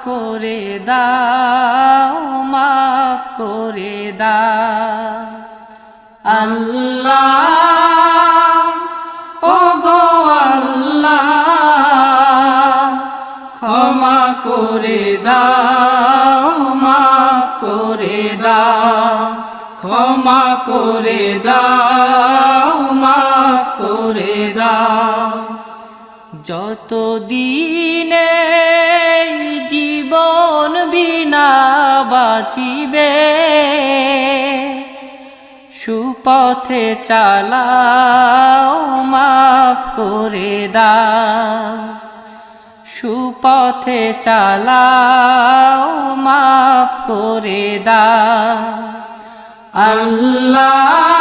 করে দাও, মাফ করে দাও। আল্লাহ ওগো আল্লাহ, ক্ষমা করে দাও, মাফ করে দাও, ক্ষমা করে দাও, মাফ করে দাও। যতদিনে জীবন বিনা বাঁচিবে, সুপথে চালাও, মাফ করে দাও, সুপথে চালাও, মাফ করে দাও। আল্লাহ